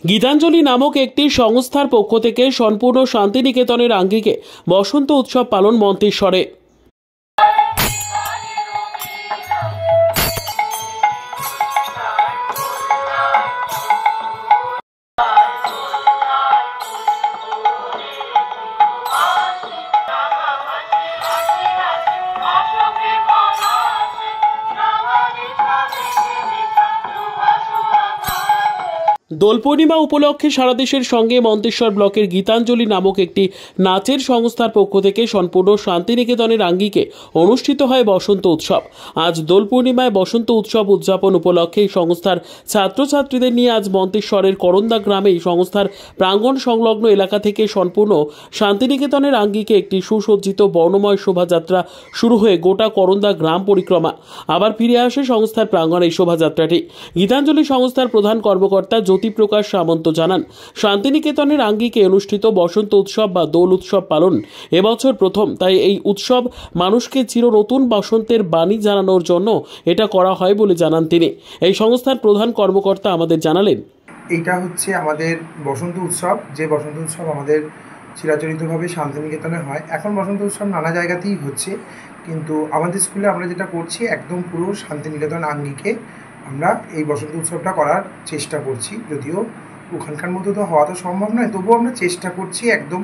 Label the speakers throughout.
Speaker 1: গীতাঞ্জলি নামক একটি সংস্থার পক্ষ থেকে সম্পূর্ণ শান্তিনিকেতনের আঙ্গিকে বসন্ত উৎসব পালন মন্তেশ্বরে। দোল পূর্ণিমা উপলক্ষে সারা দেশের সঙ্গে মন্তেশ্বর ব্লকের গীতাঞ্জলি নামক একটি নাচের সংস্থার পক্ষ থেকে সম্পূর্ণ শান্তিনিকেতনের আঙ্গিকে অনুষ্ঠিত হয় বসন্ত উৎসব। আজ দোল পূর্ণিমায় বসন্ত উৎসব উদযাপন উপলক্ষে এই সংস্থার ছাত্রছাত্রীদের নিয়ে আজ মন্তেশ্বরের করন্দা গ্রামে এই সংস্থার প্রাঙ্গণ সংলগ্ন এলাকা থেকে সম্পূর্ণ শান্তিনিকেতনের আঙ্গিকে একটি সুসজ্জিত বর্ণময় শোভাযাত্রা শুরু হয়ে গোটা করন্দা গ্রাম পরিক্রমা আবার ফিরে আসে সংস্থার প্রাঙ্গণে। এই শোভাযাত্রাটি গীতাঞ্জলি সংস্থার প্রধান কর্মকর্তা প্রকাশ সামন্ত জানান, শান্তিনিকেতনের আঙ্গিকে অনুষ্ঠিত বসন্ত উৎসব বা দোল উৎসব পালন এবছর প্রথম, তাই এই উৎসব মানুষকে চির নতুন বসন্তের বাণী জানানোর জন্য এটা করা হয় বলে জানান তিনি। এই সংস্থার প্রধান কর্মকর্তা আমাদের জানালেন,
Speaker 2: এইটা হচ্ছে আমাদের বসন্ত উৎসব, যে বসন্ত উৎসব আমাদের চিরাচরিতভাবে শান্তিনিকেতনে হয়। এখন বসন্ত উৎসব নানা জায়গাতেই হচ্ছে, কিন্তু আমাদের স্কুলে আমরা যেটা করছি একদম পুরো শান্তিনিকেতন আঙ্গিকে আমরা এই বসন্ত উৎসবটা করার চেষ্টা করছি। যদিও ওখানকার মতো তো হওয়া তো সম্ভব নয়, তবুও আমরা চেষ্টা করছি একদম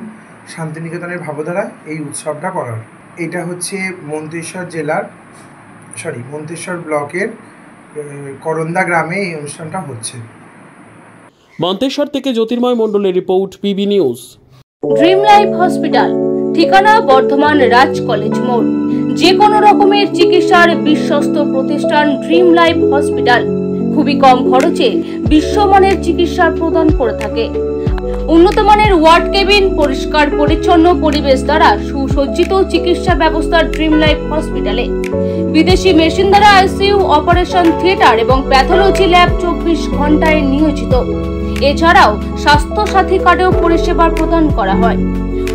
Speaker 2: শান্তিনিকেতনের ভাবধারা এই উৎসবটা করার। এটা হচ্ছে মন্তেশ্বর ব্লকের করন্দা গ্রামে এই অনুষ্ঠানটা হচ্ছে।
Speaker 1: মন্তেশ্বর থেকে জ্যোতির্ময় মণ্ডলের report, PB news.
Speaker 3: Dream life hospital, ঠিকানা বর্ধমান রাজ কলেজ মোড়। যে কোনো রকমের চিকিৎসার বিশ্বস্ত প্রতিষ্ঠান ড্রিম লাইফ হসপিটাল খুবই কম খরচে বিশ্বমানের চিকিৎসা প্রদান করে থাকে। উন্নত মানের ওয়ার্ড কেবিন, পরিষ্কার পরিচ্ছন্ন পরিবেশ দ্বারা সুসজ্জিত চিকিৎসা ব্যবস্থা ড্রিম লাইফ হসপিটালে। বিদেশি মেশিন দ্বারা আইসিইউ, অপারেশন থিয়েটার এবং প্যাথোলজি ল্যাব 24 ঘন্টায় নিয়োজিত। এছাড়াও স্বাস্থ্য সাথী কার্ডেও পরিষেবা প্রদান করা হয়।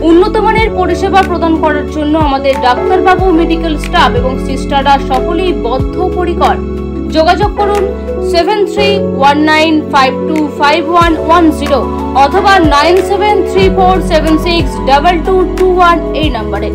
Speaker 3: উন্নত মানের পরিষেবা প্রদান করার জন্য আমাদের ডাক্তারবাবু, মেডিকেল স্টাফ এবং সিস্টাররা সকলেই বদ্ধপরিকর। যোগাযোগ করুন 7319525110 অথবা 9734762221 এই নম্বরে।